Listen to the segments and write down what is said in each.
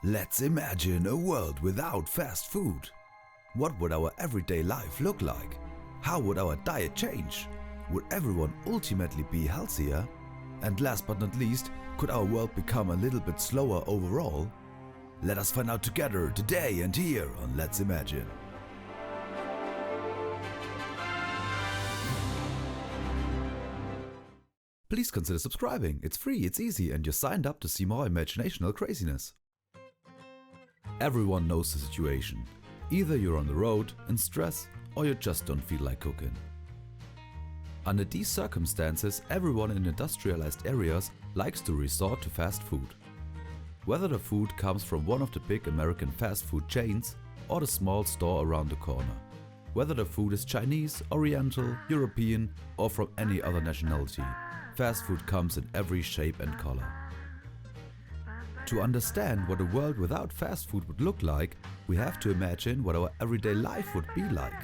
Let's imagine a world without fast food. What would our everyday life look like? How would our diet change? Would everyone ultimately be healthier? And last but not least, could our world become a little bit slower overall? Let us find out together today and here on Let's Imagine. Please consider subscribing. It's free, it's easy, and you're signed up to see more imaginational craziness. Everyone knows the situation. Either you're on the road, in stress, or you just don't feel like cooking. Under these circumstances, everyone in industrialized areas likes to resort to fast food. Whether the food comes from one of the big American fast food chains or the small store around the corner. Whether the food is Chinese, Oriental, European, or from any other nationality, fast food comes in every shape and color. To understand what a world without fast food would look like, we have to imagine what our everyday life would be like.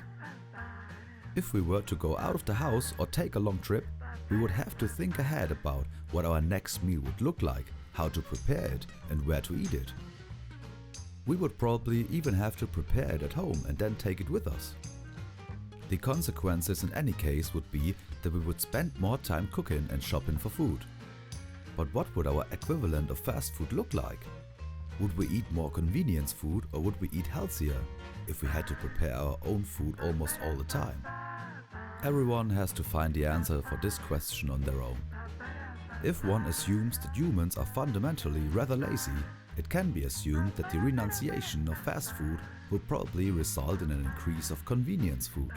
If we were to go out of the house or take a long trip, we would have to think ahead about what our next meal would look like, how to prepare it, and where to eat it. We would probably even have to prepare it at home and then take it with us. The consequences in any case would be that we would spend more time cooking and shopping for food. But what would our equivalent of fast food look like? Would we eat more convenience food or would we eat healthier if we had to prepare our own food almost all the time? Everyone has to find the answer for this question on their own. If one assumes that humans are fundamentally rather lazy, it can be assumed that the renunciation of fast food would probably result in an increase of convenience food.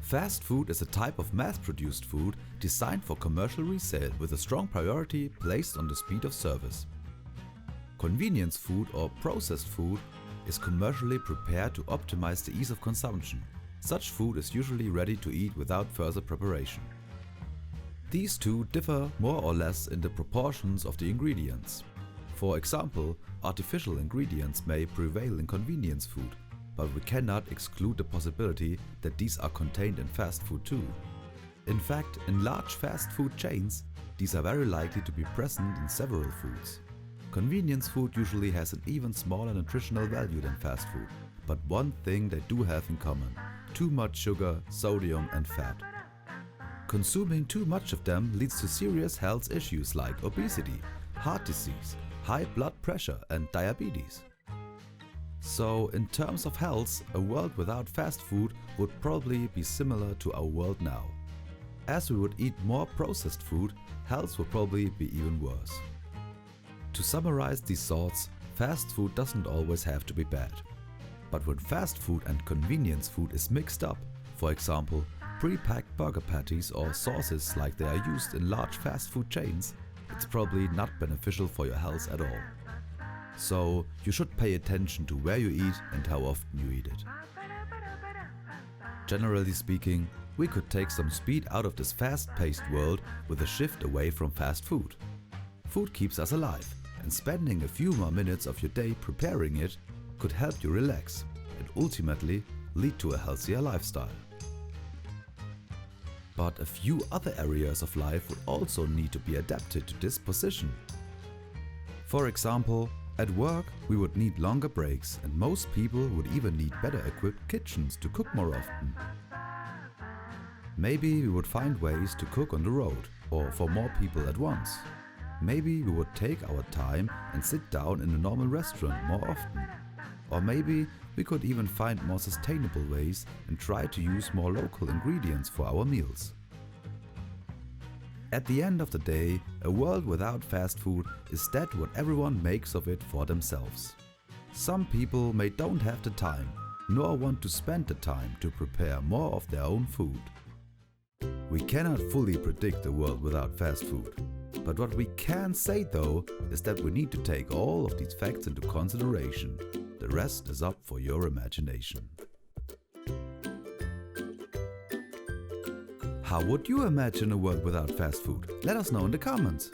Fast food is a type of mass-produced food designed for commercial resale with a strong priority placed on the speed of service. Convenience food or processed food is commercially prepared to optimize the ease of consumption. Such food is usually ready to eat without further preparation. These two differ more or less in the proportions of the ingredients. For example, artificial ingredients may prevail in convenience food, but we cannot exclude the possibility that these are contained in fast food too. In fact, in large fast food chains, these are very likely to be present in several foods. Convenience food usually has an even smaller nutritional value than fast food, but one thing they do have in common: too much sugar, sodium and fat. Consuming too much of them leads to serious health issues like obesity, heart disease, high blood pressure and diabetes. So, in terms of health, a world without fast food would probably be similar to our world now. As we would eat more processed food, health would probably be even worse. To summarize these thoughts, fast food doesn't always have to be bad. But when fast food and convenience food is mixed up, for example, pre-packed burger patties or sauces like they are used in large fast food chains, it's probably not beneficial for your health at all. So, you should pay attention to where you eat and how often you eat it. Generally speaking, we could take some speed out of this fast-paced world with a shift away from fast food. Food keeps us alive, and spending a few more minutes of your day preparing it could help you relax and ultimately lead to a healthier lifestyle. But a few other areas of life would also need to be adapted to this position. For example, at work, we would need longer breaks, and most people would even need better equipped kitchens to cook more often. Maybe we would find ways to cook on the road, or for more people at once. Maybe we would take our time and sit down in a normal restaurant more often. Or maybe we could even find more sustainable ways and try to use more local ingredients for our meals. At the end of the day, a world without fast food is that what everyone makes of it for themselves. Some people may don't have the time, nor want to spend the time to prepare more of their own food. We cannot fully predict a world without fast food. But what we can say though is that we need to take all of these facts into consideration. The rest is up for your imagination. How would you imagine a world without fast food? Let us know in the comments.